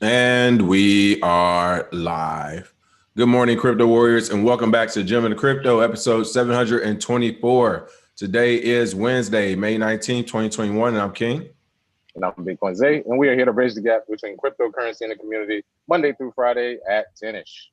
And we are live. Good morning, crypto warriors, and welcome back to Gem and Crypto, episode 724. Today is Wednesday, May 19th, 2021, and I'm King. And I'm Bitcoin Zay, and we are here to bridge the gap between cryptocurrency and the community Monday through Friday at 10-ish.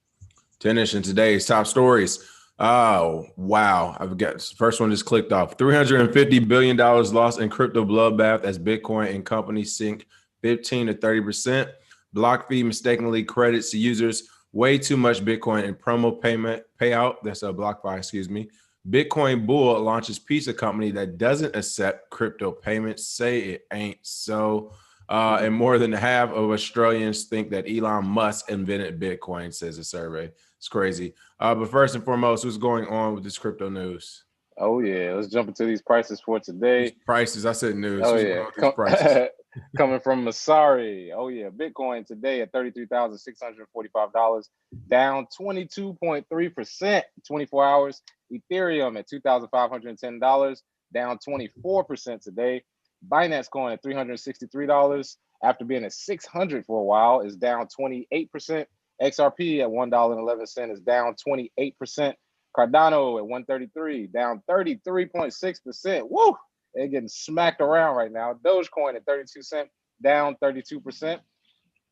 10-ish in today's top stories. Oh, wow. I've got first one just clicked off. $350 billion lost in crypto bloodbath as Bitcoin and companies sink 15 to 30%. BlockFi mistakenly credits to users way too much Bitcoin in promo payment payout. That's a BlockFi, excuse me. Bitcoin Bull launches pizza company that doesn't accept crypto payments. Say it ain't so. And more than half of Australians think that Elon Musk invented Bitcoin, says a survey. It's crazy. But first and foremost, what's going on with this crypto news? Oh, yeah. Let's jump into these prices for today. These prices, I said news. Oh, What's going yeah. on with these prices? Coming from Masari. Oh, yeah. Bitcoin today at $33,645, down 22.3%, 24 hours. Ethereum at $2,510, down 24% today. Binance Coin at $363 after being at $600 for a while is down 28%. XRP at $1.11 is down 28%. Cardano at 133, down 33.6%. Woo! They're getting smacked around right now. Dogecoin at 32 cents, down 32%.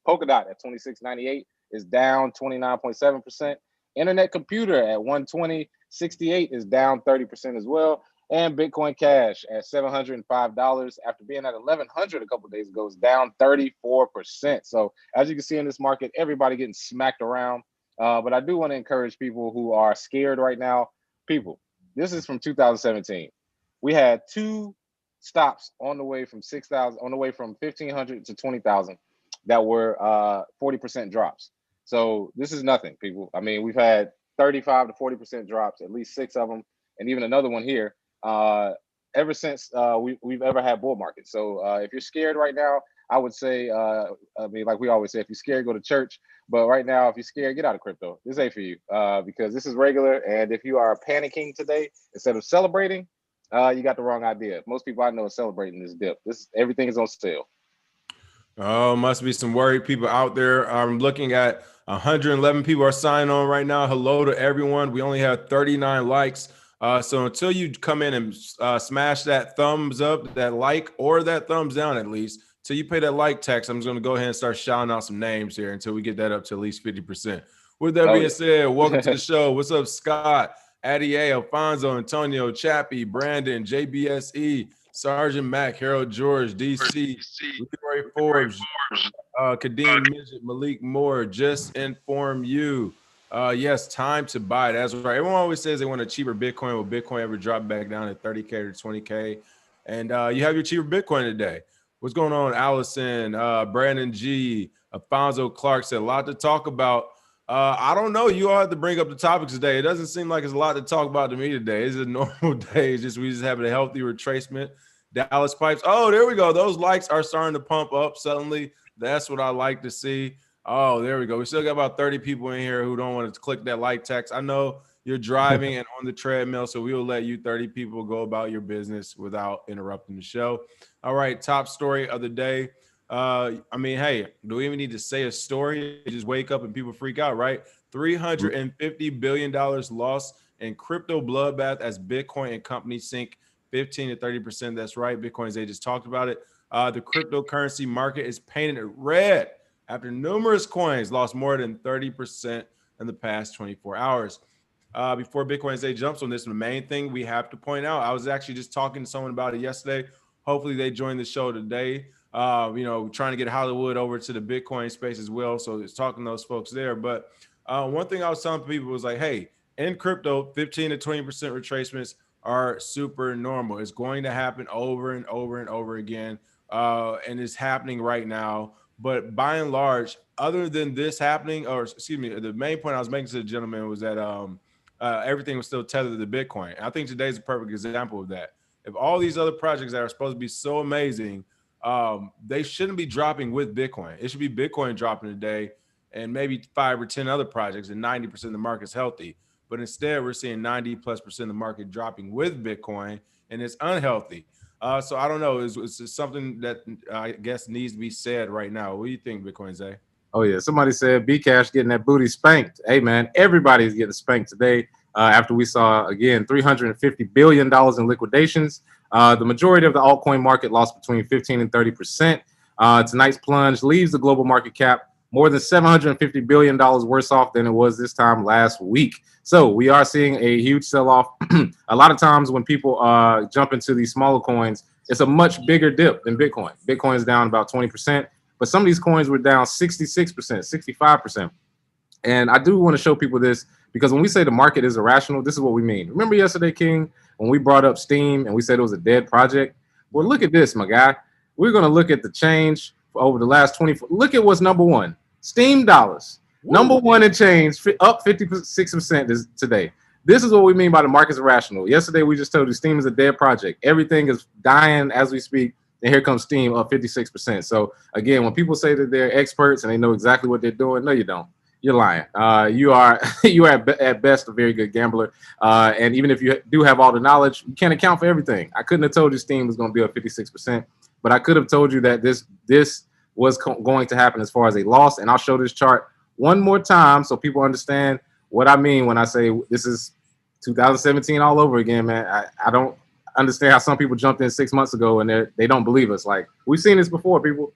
Polkadot at 26.98 is down 29.7%. Internet Computer at 120.68 is down 30% as well. And Bitcoin Cash at $705 after being at $1,100 a couple of days ago is down 34%. So as you can see in this market, everybody getting smacked around. But I do want to encourage people who are scared right now. People, this is from 2017. We had two stops on the way from 6,000, on the way from 1,500 to 20,000 that were 40% drops. So this is nothing, people. I mean, we've had 35 to 40% drops, at least 6 of them, and even another one here ever since we've ever had bull markets. So if you're scared right now, I would say, I mean, like we always say, if you're scared, go to church. But right now, if you're scared, get out of crypto. This ain't for you because this is regular. And if you are panicking today instead of celebrating, you got the wrong idea. Most people I know are celebrating this dip. Everything is on sale. Oh, must be some worried people out there. I'm looking at 111 people are signing on right now. Hello to everyone. We only have 39 likes. So until you come in and smash that thumbs up, that like, or that thumbs down at least, till you pay that like tax, I'm just going to go ahead and start shouting out some names here until we get that up to at least 50%. With that being said, welcome to the show. What's up, Scott, Addie A, Alfonso, Antonio, Chappie, Brandon, JBSE, Sergeant Mac, Harold George, DC, Leroy Forbes, Kadeem Midget, Malik Moore, just inform you. Yes, time to buy. That's right. Everyone always says they want a cheaper Bitcoin. Will Bitcoin ever drop back down to 30K or 20K? And you have your cheaper Bitcoin today. What's going on, Allison, Brandon G, Alfonso Clark said a lot to talk about. I don't know. You all have to bring up the topics today. It doesn't seem like it's a lot to talk about to me today. It's a normal day. It's just we just having a healthy retracement. Dallas Pipes. Oh, there we go. Those likes are starting to pump up suddenly. That's what I like to see. Oh, there we go. We still got about 30 people in here who don't want to click that like text. I know you're driving and on the treadmill, so we will let you 30 people go about your business without interrupting the show. All right, top story of the day. I mean, hey, do we even need to say a story? Just wake up and people freak out, right? $350 billion lost in crypto bloodbath as Bitcoin and companies sink 15 to 30%. That's right. Bitcoin, they just talked about it. The cryptocurrency market is painted red after numerous coins lost more than 30% in the past 24 hours. Before Bitcoin Day jumps on this, the main thing we have to point out, I was actually just talking to someone about it yesterday. Hopefully they joined the show today. Trying to get Hollywood over to the Bitcoin space as well. So it's talking to those folks there. But one thing I was telling people was like, hey, in crypto, 15 to 20% retracements are super normal. It's going to happen over and over and over again. And it's happening right now. But by and large, other than this happening, or excuse me, the main point I was making to the gentleman was that everything was still tethered to Bitcoin. And I think today's a perfect example of that. If all these other projects that are supposed to be so amazing, they shouldn't be dropping with Bitcoin. It should be Bitcoin dropping today and maybe 5 or 10 other projects, and 90% of the market's healthy. But instead, we're seeing 90+% of the market dropping with Bitcoin, and it's unhealthy. So I don't know. It's something that I guess needs to be said right now. What do you think, Bitcoin Zay? Oh yeah, somebody said B Cash getting that booty spanked. Hey man, everybody's getting spanked today. After we saw again $350 billion in liquidations, the majority of the altcoin market lost between 15 and 30%. Tonight's plunge leaves the global market cap more than $750 billion worse off than it was this time last week. So we are seeing a huge sell-off. A lot of times when people jump into these smaller coins, it's a much bigger dip than Bitcoin. Bitcoin is down about 20%. But some of these coins were down 66%, 65%. And I do want to show people this because when we say the market is irrational, this is what we mean. Remember yesterday, King, when we brought up Steam and we said it was a dead project? Well, look at this, my guy. We're going to look at the change over the last 24. Look at what's number one. Steam dollars. Woo. Number one in change, up 56% today. This is what we mean by the market's irrational. Yesterday, we just told you Steam is a dead project. Everything is dying as we speak. And here comes Steam up 56%. So again, when people say that they're experts and they know exactly what they're doing, no, you don't. You're lying. You are at best a very good gambler. And even if you do have all the knowledge, you can't account for everything. I couldn't have told you Steam was going to be up 56%, but I could have told you that this was going to happen as far as a loss. And I'll show this chart one more time so people understand what I mean when I say this is 2017 all over again, man. I don't understand how some people jumped in 6 months ago and they don't believe us. Like, we've seen this before, people.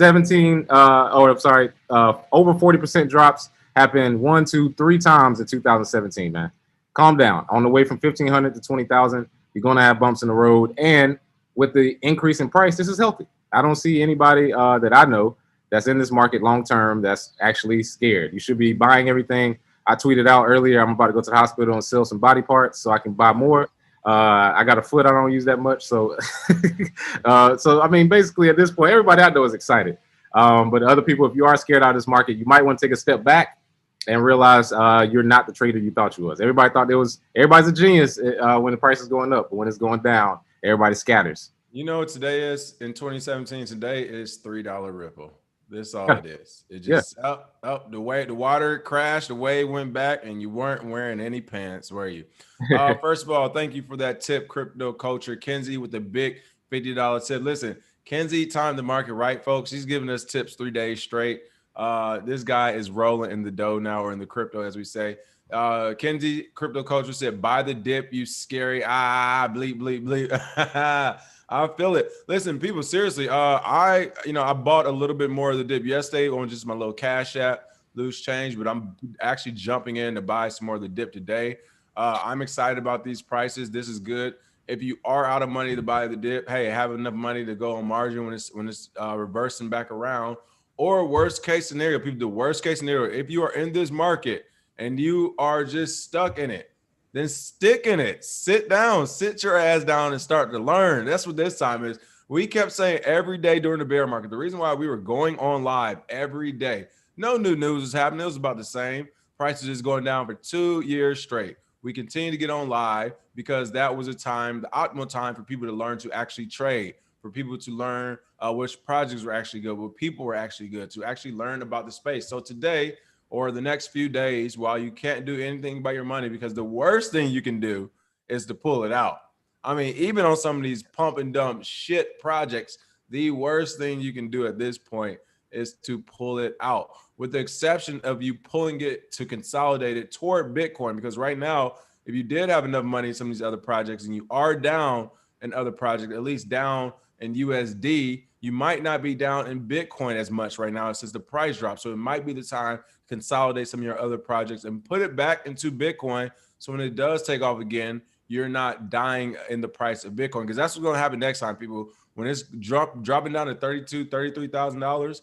Over 40% drops happened 1, 2, 3 times in 2017, man. Calm down. On the way from 1,500 to 20,000, you're going to have bumps in the road. And with the increase in price, this is healthy. I don't see anybody that I know that's in this market long term that's actually scared. You should be buying everything. I tweeted out earlier, I'm about to go to the hospital and sell some body parts so I can buy more. I got a foot I don't use that much, so so I mean, basically at this point, everybody I know is excited. But other people, if you are scared out of this market, you might want to take a step back and realize you're not the trader you thought you was. Everybody thought everybody's a genius when the price is going up, but when it's going down, everybody scatters. You know what today is in 2017? Today is $3 Ripple. This all it is. It just up the way the water crashed, the wave went back, and you weren't wearing any pants, were you? First of all, thank you for that tip, Crypto Culture. Kenzie with the big $50 tip. Listen, Kenzie timed the market right, folks. She's giving us tips 3 days straight. This guy is rolling in the dough now, or in the crypto, as we say. Kenzie, Crypto Culture said, buy the dip, you scary. Bleep, bleep, bleep. I feel it. Listen, people, seriously, I bought a little bit more of the dip yesterday on just my little Cash App, loose change, but I'm actually jumping in to buy some more of the dip today. I'm excited about these prices. This is good. If you are out of money to buy the dip, hey, have enough money to go on margin when it's reversing back around. Or worst case scenario, people, the worst case scenario, if you are in this market and you are just stuck in it, then stick in it. Sit down, sit your ass down and start to learn. That's what this time is. We kept saying every day during the bear market, the reason why we were going on live every day, no new news was happening. It was about the same. Prices is going down for 2 years straight. We continue to get on live because that was a time, the optimal time for people to learn to actually trade, for people to learn which projects were actually good, what people were actually good, to actually learn about the space. So today, or the next few days, while you can't do anything about your money, because the worst thing you can do is to pull it out. I mean, even on some of these pump and dump shit projects, the worst thing you can do at this point is to pull it out, with the exception of you pulling it to consolidate it toward Bitcoin. Because right now, if you did have enough money in some of these other projects and you are down in other projects, at least down in USD, you might not be down in Bitcoin as much right now since the price dropped. So it might be the time to consolidate some of your other projects and put it back into Bitcoin. So when it does take off again, you're not dying in the price of Bitcoin, because that's what's going to happen next time, people. When it's dropping down to $32,000, $33,000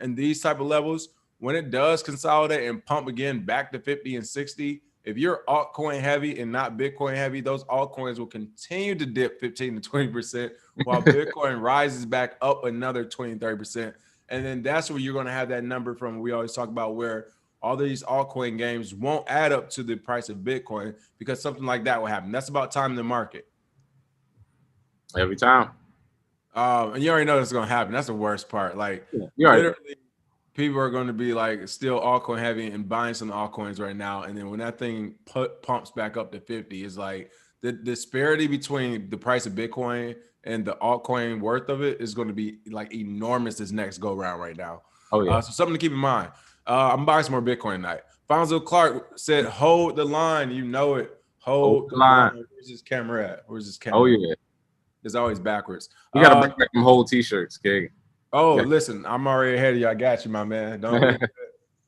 and these type of levels, when it does consolidate and pump again back to 50 and 60, if you're altcoin heavy and not Bitcoin heavy, those altcoins will continue to dip 15 to 20% while Bitcoin rises back up another 20, 30%. And then that's where you're going to have that number from we always talk about, where all these altcoin games won't add up to the price of Bitcoin, because something like that will happen. That's about time in the market. Every time. And you already know that's going to happen. That's the worst part. Like, literally, people are going to be like still altcoin heavy and buying some altcoins right now. And then when that thing pumps back up to 50, it's like the disparity between the price of Bitcoin and the altcoin worth of it is going to be like enormous this next go round right now. Oh yeah. So something to keep in mind. I'm buying some more Bitcoin tonight. Fonzo Clark said, "Hold the line." You know it. Hold the line. Where's this camera at? Where's this camera? Oh yeah. It's always backwards. You gotta bring back them whole t-shirts, okay? Oh, listen, I'm already ahead of you. I got you, my man. Don't worry.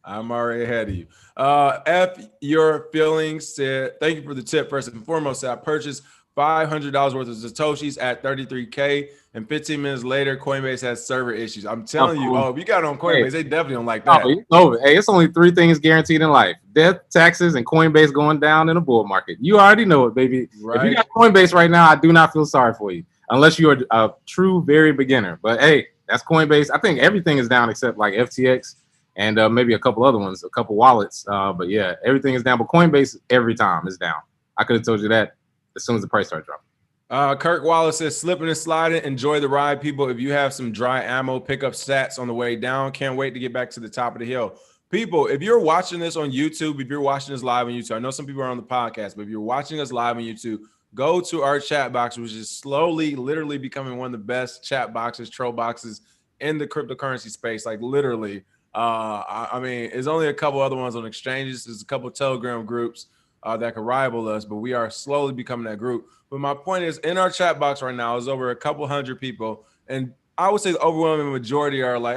I'm already ahead of you. F Your Feelings said, "Thank you for the tip. First and foremost, I purchased $500 worth of Satoshis at 33K, and 15 minutes later, Coinbase has server issues." I'm telling you, if you got it on Coinbase, they definitely don't like that. Oh, it's over. Hey, it's only 3 things guaranteed in life: death, taxes, and Coinbase going down in a bull market. You already know it, baby. Right. If you got Coinbase right now, I do not feel sorry for you, unless you're a true very beginner. But hey, that's Coinbase. I think everything is down except like FTX and maybe a couple other ones, a couple wallets. But yeah, everything is down. But Coinbase every time is down. I could have told you that as soon as the price started dropping. Kirk Wallace says, "Slipping and sliding. Enjoy the ride, people. If you have some dry ammo, pick up stats on the way down. Can't wait to get back to the top of the hill." People, if you're watching this on YouTube, if you're watching this live on YouTube, I know some people are on the podcast, but if you're watching us live on YouTube, go to our chat box, which is slowly, literally becoming one of the best chat boxes, troll boxes in the cryptocurrency space. Like literally, I mean, there's only a couple other ones on exchanges. There's a couple Telegram groups that can rival us, but we are slowly becoming that group. But my point is, in our chat box right now is over a couple hundred people, and I would say the overwhelming majority are like,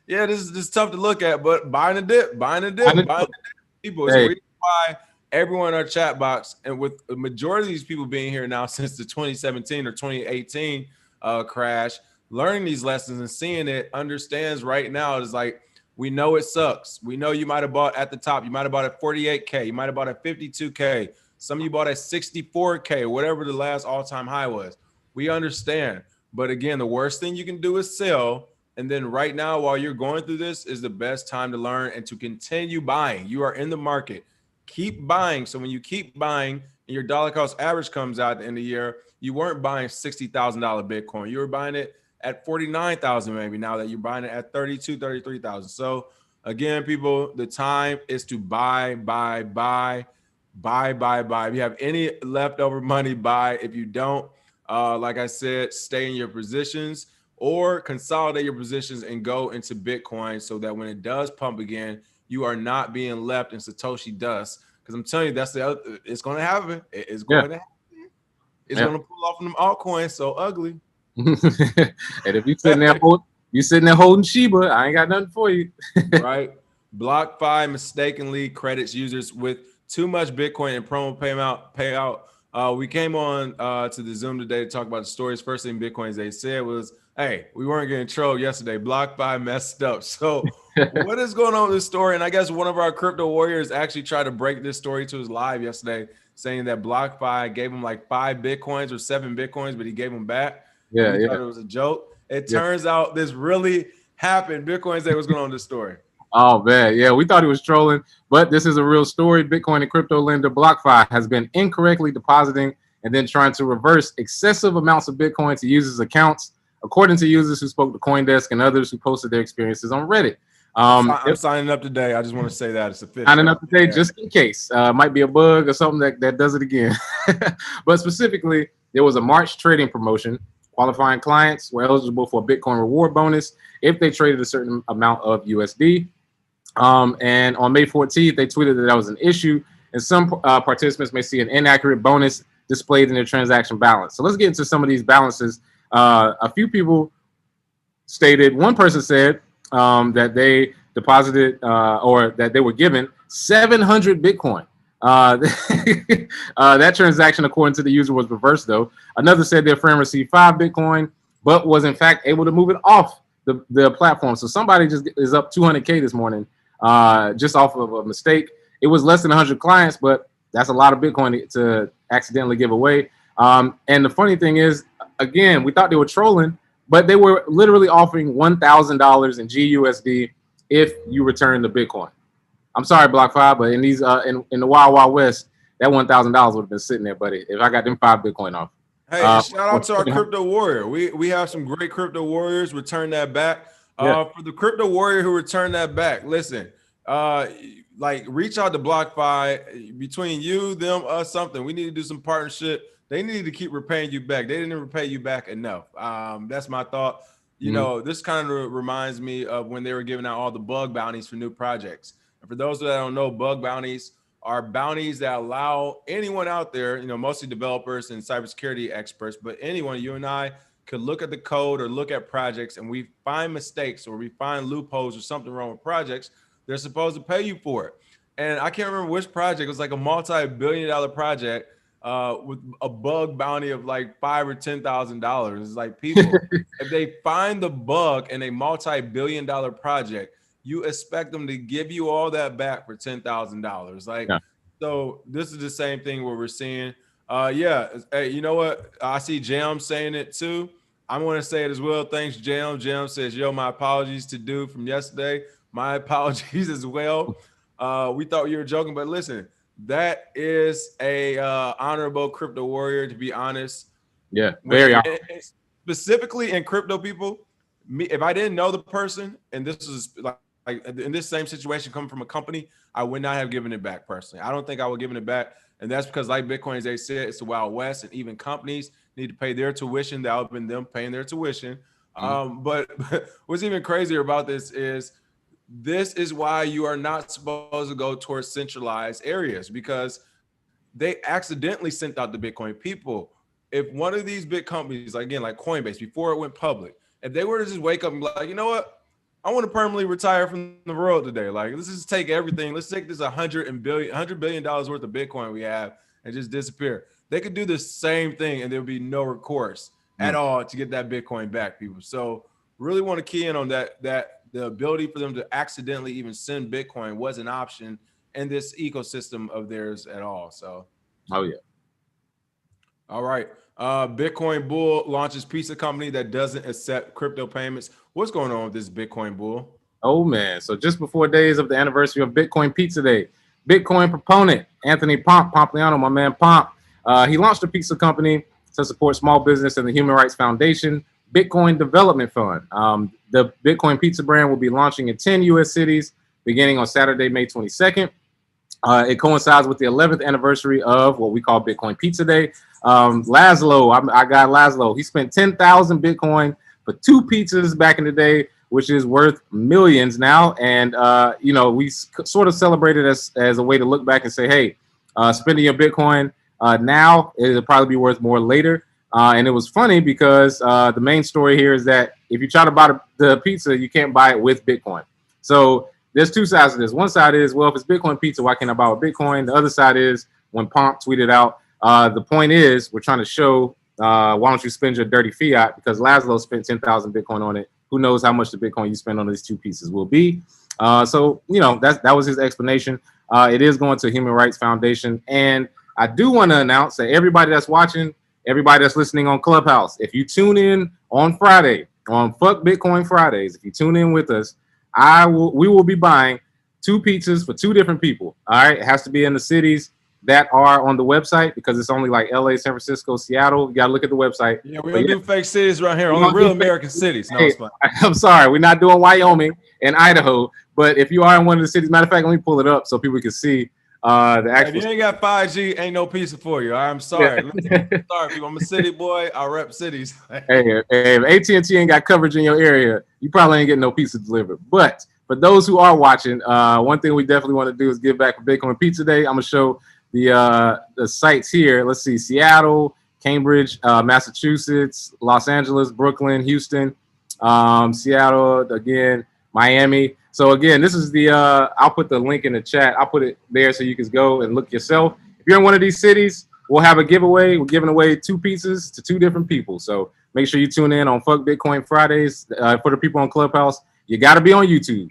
yeah, this is tough to look at, but buying a dip. People. It's the reason why everyone in our chat box, and with the majority of these people being here now since the 2017 or 2018 crash, learning these lessons and seeing it, understands right now is like, we know it sucks. We know you might have bought at the top. You might have bought at 48K. You might have bought at 52K. Some of you bought at 64K, whatever the last all-time high was. We understand. But again, the worst thing you can do is sell. And then right now, while you're going through this, is the best time to learn and to continue buying. You are in the market. Keep buying. So when you keep buying and your dollar cost average comes out at the end of the year, you weren't buying $60,000 Bitcoin. You were buying it at 49,000 maybe, now that you're buying it at 32, 33,000. So again, people, the time is to buy. If you have any leftover money, buy. If you don't, like I said, stay in your positions or consolidate your positions and go into Bitcoin so that when it does pump again, you are not being left in Satoshi dust. Because I'm telling you, that's the other, it's going to happen. It's going to happen. It's going to pull off from them altcoins so ugly. And if you sitting there holding Shiba, I ain't got nothing for you. Right. BlockFi mistakenly credits users with too much Bitcoin and promo payout. We came on to the Zoom today to talk about the stories. First thing Bitcoins they said was, hey, we weren't getting trolled yesterday. BlockFi messed up. So what is going on with this story? And I guess one of our crypto warriors actually tried to break this story to his live yesterday, saying that BlockFi gave him like 5 Bitcoins or 7 Bitcoins, but he gave them back. Yeah, we thought it was a joke. It turns out this really happened. Bitcoin say what's going on in this story. Oh man, yeah, we thought he was trolling, but this is a real story. Bitcoin and crypto lender BlockFi has been incorrectly depositing and then trying to reverse excessive amounts of Bitcoin to users' accounts, according to users who spoke to CoinDesk and others who posted their experiences on Reddit. I'm signing up today. I just want to say that it's official. Signing up today just in case. Might be a bug or something that does it again. But specifically, there was a March trading promotion. Qualifying clients were eligible for a Bitcoin reward bonus if they traded a certain amount of USD. And on May 14th, they tweeted that was an issue, and some participants may see an inaccurate bonus displayed in their transaction balance. So let's get into some of these balances. A few people stated, one person said that they deposited or that they were given 700 Bitcoin. That transaction, according to the user, was reversed, though. Another said their friend received 5 Bitcoin, but was in fact able to move it off the platform. So somebody just is up 200K this morning just off of a mistake. It was less than 100 clients, but that's a lot of Bitcoin to accidentally give away. And the funny thing is, again, we thought they were trolling, but they were literally offering $1,000 in GUSD if you return the Bitcoin. I'm sorry, BlockFi, but in these in the Wild Wild West, that $1,000 would have been sitting there, buddy, if I got them 5 Bitcoin off. Hey, shout out to our crypto warrior. We have some great crypto warriors. Return that back. For the crypto warrior who returned that back, listen, like reach out to BlockFi. Between you, them, us, something. We need to do some partnership. They need to keep repaying you back. They didn't repay you back enough. That's my thought. you know, this kind of reminds me of when they were giving out all the bug bounties for new projects. And for those that don't know, bug bounties are bounties that allow anyone out there, you know, mostly developers and cybersecurity experts, but anyone, you and I, could look at the code or look at projects and we find mistakes or we find loopholes or something wrong with projects, they're supposed to pay you for it. And I can't remember which project. It was like a multi-billion-dollar project with a bug bounty of like $5,000 or $10,000. It's like, people, if they find the bug in a multi-billion-dollar project, you expect them to give you all that back for $10,000. Like, Yeah. so this is the same thing where we're seeing. Yeah, hey, you know what? I see Jam saying it too. I'm going to say it as well. Thanks, Jam. Jam says, yo, my apologies to dude from yesterday. My apologies as well. We thought you were joking, but listen, that is a honorable crypto warrior, to be honest. Yeah, very honorable. Specifically in crypto, people, me, if I didn't know the person, and this is like in this same situation coming from a company, I would not have given it back personally. I don't think I would give it back. And that's because, like Bitcoin, as they said, it's the Wild West, and even companies need to pay their tuition. That would have been them paying their tuition. But what's even crazier about this is why you are not supposed to go towards centralized areas, because they accidentally sent out the Bitcoin. People, if one of these big companies, like, again, like Coinbase, before it went public, if they were to just wake up and be like, you know what, I want to permanently retire from the world today. Like, let's just take everything. Let's take this $100 billion worth of Bitcoin we have and just disappear. They could do the same thing and there'll be no recourse at all to get that Bitcoin back, people. So really want to key in on that the ability for them to accidentally even send Bitcoin was an option in this ecosystem of theirs at all. So, oh yeah. All right. Bitcoin Bull launches pizza company that doesn't accept crypto payments. What's going on with this Bitcoin Bull? Oh man. So just before days of the anniversary of Bitcoin Pizza Day, Bitcoin proponent Anthony Pomp, Pompliano, my man Pomp, he launched a pizza company to support small business and the Human Rights Foundation Bitcoin Development Fund. The Bitcoin pizza brand will be launching in 10 U.S. cities beginning on Saturday, May 22nd. It coincides with the 11th anniversary of what we call Bitcoin Pizza Day. Laszlo, I got Laszlo. He spent 10,000 Bitcoin for 2 pizzas back in the day, which is worth millions now. And, you know, we sort of celebrated as a way to look back and say, hey, spending your Bitcoin now, it'll probably be worth more later. And it was funny because the main story here is that if you try to buy the pizza, you can't buy it with Bitcoin. So there's 2 sides of this. One side is, well, if it's Bitcoin pizza, why can't I buy with Bitcoin? The other side is when Pomp tweeted out, the point is we're trying to show why don't you spend your dirty fiat, because Laszlo spent 10,000 Bitcoin on it. Who knows how much the Bitcoin you spend on these 2 pieces will be. So, you know, that was his explanation. It is going to Human Rights Foundation. And I do want to announce that everybody that's watching, everybody that's listening on Clubhouse, if you tune in on Friday, on Fuck Bitcoin Fridays, if you tune in with us, we will be buying 2 pizzas for 2 different people. All right. It has to be in the cities that are on the website, because it's only like LA, San Francisco, Seattle. You got to look at the website. Yeah, we don't do fake cities right here. Only real American cities. No, it's fine. I'm sorry. We're not doing Wyoming and Idaho. But if you are in one of the cities, matter of fact, let me pull it up so people can see the actual. If you ain't got 5G, ain't no pizza for you. I'm sorry. Sorry, people. I'm a city boy. I rep cities. Hey, if AT&T ain't got coverage in your area, you probably ain't getting no pizza delivered. But for those who are watching, one thing we definitely want to do is give back for Bitcoin Pizza Day. I'm gonna show the sites here. Let's see: Seattle, Cambridge, Massachusetts, Los Angeles, Brooklyn, Houston, Seattle again, Miami. So again, this is the I'll put the link in the chat. I'll put it there so you can go and look yourself. If you're in one of these cities, we'll have a giveaway. We're giving away 2 pizzas to 2 different people. So make sure you tune in on Fuck Bitcoin Fridays. For the people on Clubhouse, you got to be on YouTube.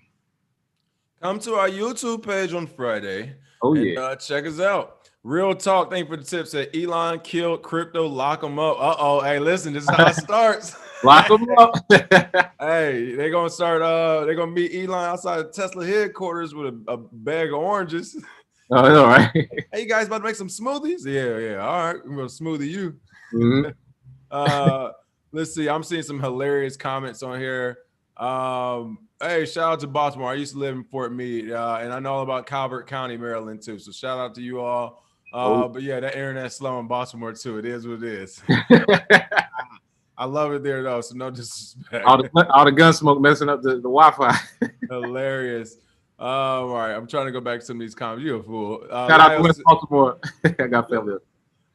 Come to our YouTube page on Friday. Oh, yeah. Check us out. Real talk. Thank you for the tips. That Elon killed crypto. Lock them up. Uh-oh. Hey, listen, this is how it starts. Lock them up. Hey, they're going to start, they're going to meet Elon outside of Tesla headquarters with a bag of oranges. Oh, all right. Hey, you guys about to make some smoothies? Yeah. All right. I'm going to smoothie you. Mm-hmm. Let's see. I'm seeing some hilarious comments on here. Hey, shout out to Baltimore. I used to live in Fort Meade, and I know all about Calvert County, Maryland, too. So shout out to you all. But yeah, that internet's slow in Baltimore, too. It is what it is. I love it there though. So no disrespect. All the gun smoke messing up the Wi-Fi. Hilarious. All right, I'm trying to go back to some of these comments. You a fool. Shout out to West Baltimore. I got family.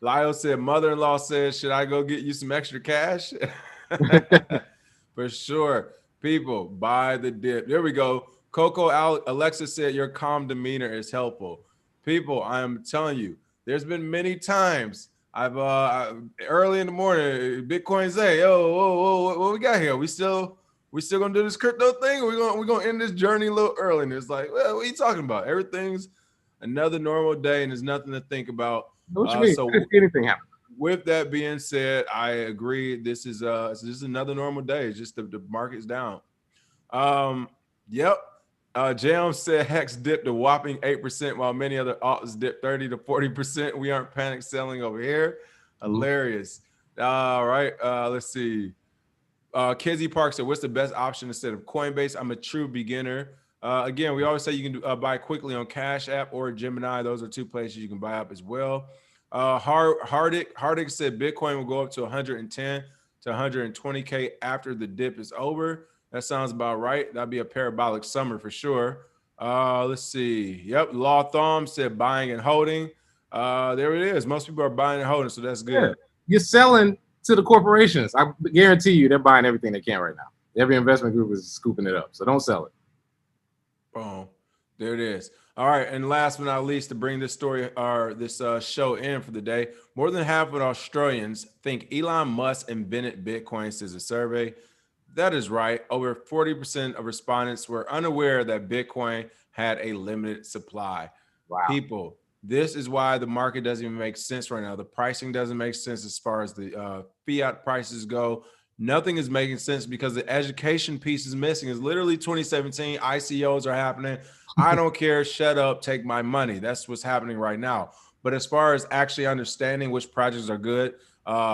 Lyle said, mother-in-law says, should I go get you some extra cash? For sure. People, buy the dip. There we go. Alexa said, your calm demeanor is helpful. People, I'm telling you, there's been many times I've early in the morning, Bitcoin say, yo, whoa, what we got here? We still gonna do this crypto thing? We're gonna end this journey a little early. And it's like, well, what are you talking about? Everything's another normal day and there's nothing to think about. What you mean? So anything happen? With that being said, I agree. This is another normal day. It's just the market's down. Yep. Jam said Hex dipped a whopping 8%, while many other alts dipped 30 to 40%. We aren't panic selling over here. Hilarious. All right. Let's see. Kizzy Park said, what's the best option instead of Coinbase? I'm a true beginner. Again, we always say you can buy quickly on Cash App or Gemini. Those are two places you can buy up as well. Hardick said Bitcoin will go up to 110 to 120K after the dip is over. That sounds about right. That'd be a parabolic summer for sure. Let's see. Yep. Law Thumb said buying and holding. There it is. Most people are buying and holding, so that's good. Yeah. You're selling to the corporations. I guarantee you they're buying everything they can right now. Every investment group is scooping it up, so don't sell it. Boom. There it is. All right, and last but not least, to bring this story or this show in for the day, more than half of Australians think Elon Musk invented Bitcoin, says a survey. That is right. Over 40% of respondents were unaware that Bitcoin had a limited supply. Wow. People, this is why the market doesn't even make sense right now. The pricing doesn't make sense as far as the fiat prices go. Nothing is making sense because the education piece is missing. It's literally 2017. ICOs are happening. I don't care. Shut up. Take my money. That's what's happening right now. But as far as actually understanding which projects are good,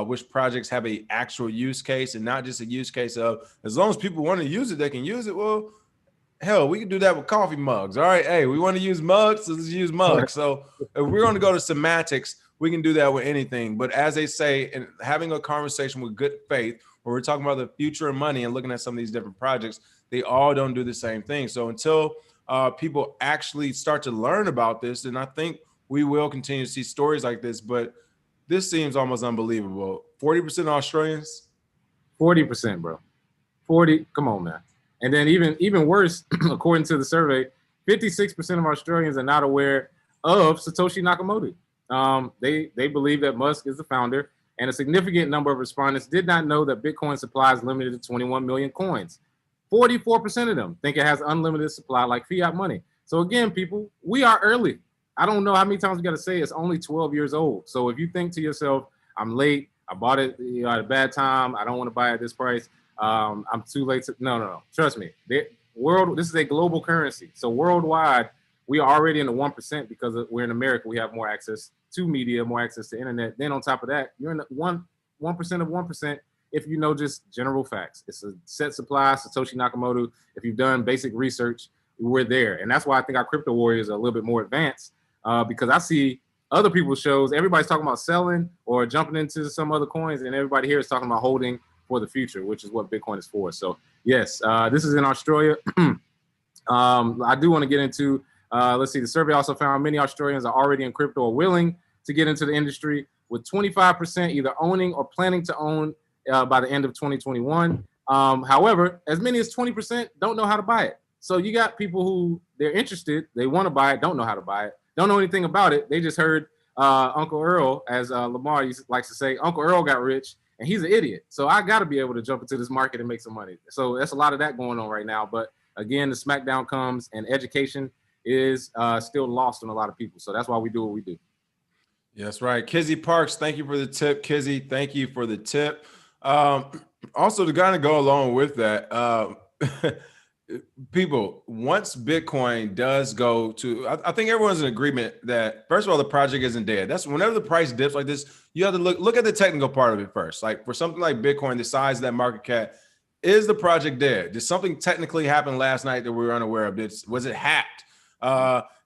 which projects have a actual use case and not just a use case of as long as people want to use it, they can use it. Well, hell, we can do that with coffee mugs. All right. Hey, we want to use mugs. So let's use mugs. So if we're going to go to semantics, we can do that with anything. But as they say, and having a conversation with good faith, where we're talking about the future of money and looking at some of these different projects, they all don't do the same thing. So until people actually start to learn about this, and I think we will continue to see stories like this, but this seems almost unbelievable. 40% Australians? 40%, bro. 40, come on, man. And then even worse, according to the survey, 56% of Australians are not aware of Satoshi Nakamoto. They believe that Musk is the founder, and a significant number of respondents did not know that Bitcoin supply is limited to 21 million coins. 44% of them think it has unlimited supply like fiat money. So again, people, we are early. I don't know how many times we got to say it's only 12 years old. So if you think to yourself, I'm late, I bought it at a bad time, I don't want to buy it at this price, I'm too late to, no. Trust me, this is a global currency. So worldwide, we are already in the 1% because we're in America. We have more access to media, more access to internet. Then on top of that, you're in the 1% of 1% if you know just general facts. It's a set supply, Satoshi Nakamoto. If you've done basic research, we're there. And that's why I think our crypto warriors are a little bit more advanced because I see other people's shows, everybody's talking about selling or jumping into some other coins, and everybody here is talking about holding for the future, which is what Bitcoin is for. So yes, this is in Australia. I do want to get into, let's see, the survey also found many Australians are already in crypto or willing to get into the industry, with 25% either owning or planning to own by the end of 2021. However, as many as 20% don't know how to buy it. So you got people who they're interested, they want to buy it, don't know how to buy it, don't know anything about it. They just heard Uncle Earl, as Lamar likes to say, Uncle Earl got rich and he's an idiot. So I got to be able to jump into this market and make some money. So that's a lot of that going on right now. But again, the smackdown comes and education is still lost on a lot of people. So that's why we do what we do. Yes, right. Kizzy Parks, thank you for the tip. Kizzy, thank you for the tip. Also, to kind of go along with that, people, once Bitcoin does go to, I think everyone's in agreement that, first of all, the project isn't dead. That's whenever the price dips like this, you have to look at the technical part of it first. Like for something like Bitcoin, the size of that market cap, is the project dead? Did something technically happen last night that we were unaware of? Was it hacked?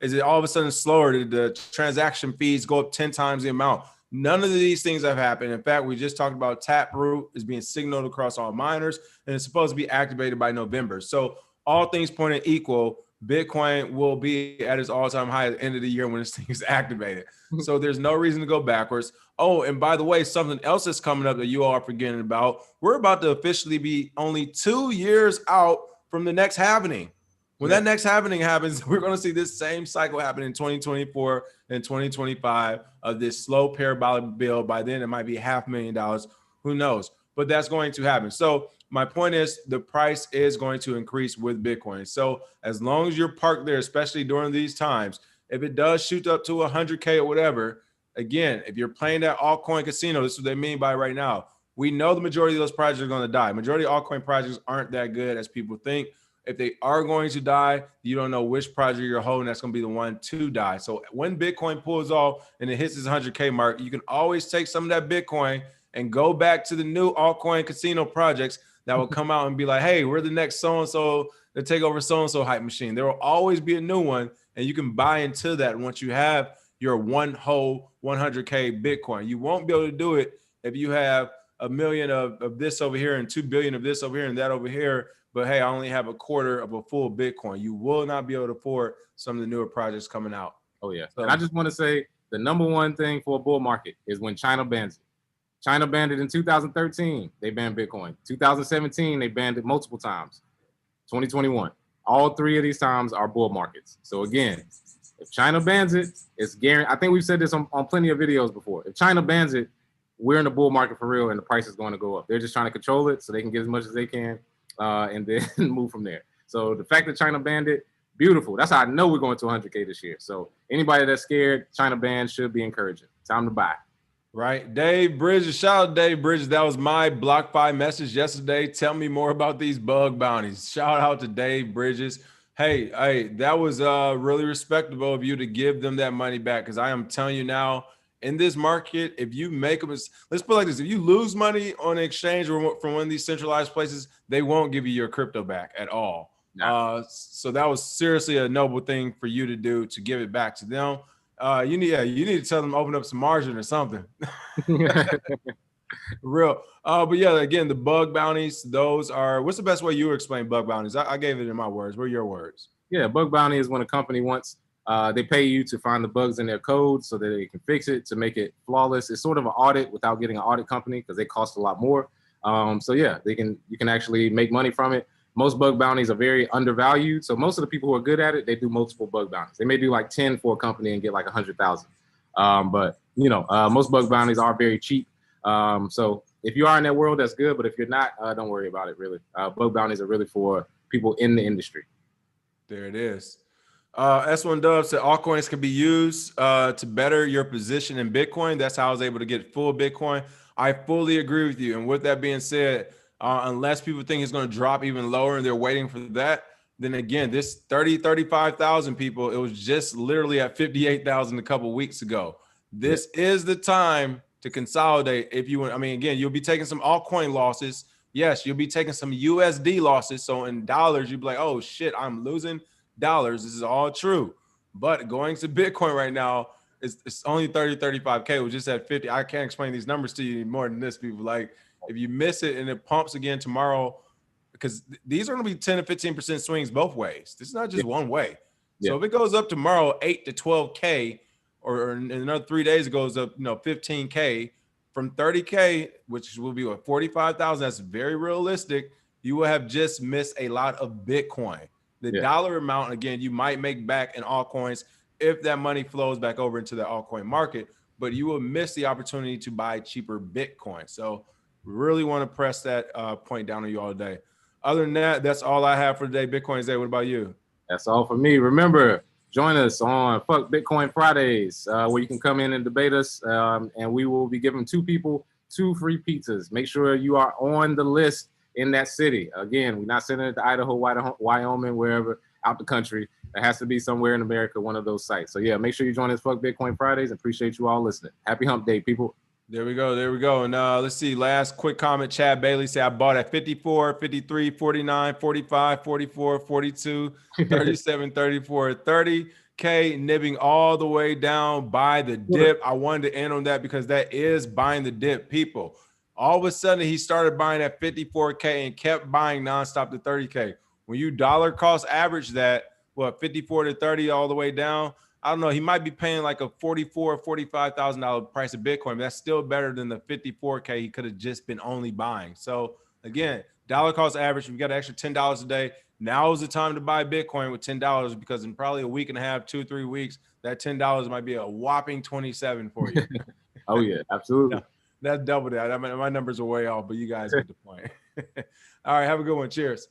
Is it all of a sudden slower? Did the transaction fees go up 10 times the amount? None of these things have happened. In fact, we just talked about Taproot is being signaled across all miners, and it's supposed to be activated by November. So all things pointing equal, Bitcoin will be at its all-time high at the end of the year when this thing is activated. So there's no reason to go backwards. Oh, and by the way, something else is coming up that you all are forgetting about. We're about to officially be only 2 years out from the next happening. When that next happening happens, we're going to see this same cycle happen in 2024 and 2025 of this slow parabolic build. By then, it might be $500,000. Who knows? But that's going to happen. So my point is the price is going to increase with Bitcoin. So as long as you're parked there, especially during these times, if it does shoot up to 100K or whatever, again, if you're playing that altcoin casino, this is what they mean by right now. We know the majority of those projects are going to die. Majority of altcoin projects aren't that good as people think. If they are going to die, you don't know which project you're holding that's going to be the one to die. So when Bitcoin pulls off and it hits this 100K mark, you can always take some of that Bitcoin and go back to the new altcoin casino projects that will come out and be like, hey, we're the next so-and-so to take over so-and-so hype machine. There will always be a new one, and you can buy into that once you have your one whole 100K Bitcoin. You won't be able to do it if you have a million of this over here and 2 billion of this over here and that over here. But hey, I only have a quarter of a full Bitcoin. You will not be able to afford some of the newer projects coming out. Oh, yeah. So, and I just want to say the number one thing for a bull market is when China bans it. China banned it in 2013. They banned Bitcoin. 2017, they banned it multiple times. 2021. All three of these times are bull markets. So again, if China bans it, it's guaranteed. I think we've said this on plenty of videos before. If China bans it, we're in the bull market for real, and the price is going to go up. They're just trying to control it so they can get as much as they can. And then move from there. So the fact that China banned it, beautiful. That's how I know we're going to 100K this year. So anybody that's scared, China ban should be encouraging. Time to buy. Right. Dave Bridges, shout out Dave Bridges. That was my BlockFi message yesterday. Tell me more about these bug bounties. Shout out to Dave Bridges. Hey, that was really respectable of you to give them that money back, because I am telling you now, in this market, if you make them, let's put it like this: if you lose money on an exchange or from one of these centralized places, they won't give you your crypto back at all. No. So that was seriously a noble thing for you to do, to give it back to them. You need to tell them to open up some margin or something. Real. But yeah, again, the bug bounties, those are, what's the best way you explain bug bounties? I gave it in my words. What are your words? Yeah, bug bounty is when a company wants, they pay you to find the bugs in their code so that they can fix it to make it flawless. It's sort of an audit without getting an audit company, because they cost a lot more. So yeah, you can actually make money from it. Most bug bounties are very undervalued. So most of the people who are good at it, they do multiple bug bounties. They may do like 10 for a company and get like 100,000. But most bug bounties are very cheap. So if you are in that world, that's good. But if you're not, don't worry about it, really. Bug bounties are really for people in the industry. There it is. S1 Dub said altcoins can be used to better your position in Bitcoin. That's how I was able to get full Bitcoin. I fully agree with you. And with that being said, unless people think it's going to drop even lower and they're waiting for that, then again, this 35,000 people, it was just literally at 58,000 a couple weeks ago. This is the time to consolidate. If you want, again, you'll be taking some altcoin losses. Yes, you'll be taking some USD losses. So in dollars, you'll be like, oh shit, I'm losing dollars. This is all true. But going to Bitcoin right now, it's only 35K. We're just at 50. I can't explain these numbers to you more than this, people. Like, if you miss it and it pumps again tomorrow, because these are going to be 10 to 15% swings both ways. This is not just one way. So if it goes up tomorrow 8 to 12K, or in another 3 days it goes up 15K, from 30K, which will be what, 45,000, that's very realistic. You will have just missed a lot of Bitcoin. The dollar amount, again, you might make back in altcoins if that money flows back over into the altcoin market, but you will miss the opportunity to buy cheaper Bitcoin. So really want to press that point down on you all today. Other than that, that's all I have for today. Bitcoin's Day. What about you? That's all for me. Remember, join us on Fuck Bitcoin Fridays, where you can come in and debate us, and we will be giving 2 people 2 free pizzas. Make sure you are on the list in that city. Again, we're not sending it to Idaho, Wyoming, wherever out the country. It has to be somewhere in America, one of those sites. So yeah, make sure you join us Fuck Bitcoin Fridays. Appreciate you all listening. Happy Hump Day, people. There we go. There we go. And let's see. Last quick comment. Chad Bailey said, I bought at 54, 53, 49, 45, 44, 42, 37, 34, 30K, nibbing all the way down by the dip. I wanted to end on that because that is buying the dip, people. All of a sudden, he started buying at 54K and kept buying nonstop to 30K. When you dollar cost average that, what, 54 to 30 all the way down, I don't know. He might be paying like a $44,000 or $45,000 price of Bitcoin. But that's still better than the 54K he could have just been only buying. So again, dollar cost average. If you got an extra $10 a day, now is the time to buy Bitcoin with $10 because in probably a week and a half, 2-3 weeks, that $10 might be a whopping 27 for you. Oh yeah, absolutely. No, that's double that. I mean, my numbers are way off, but you guys get the point. All right, have a good one. Cheers.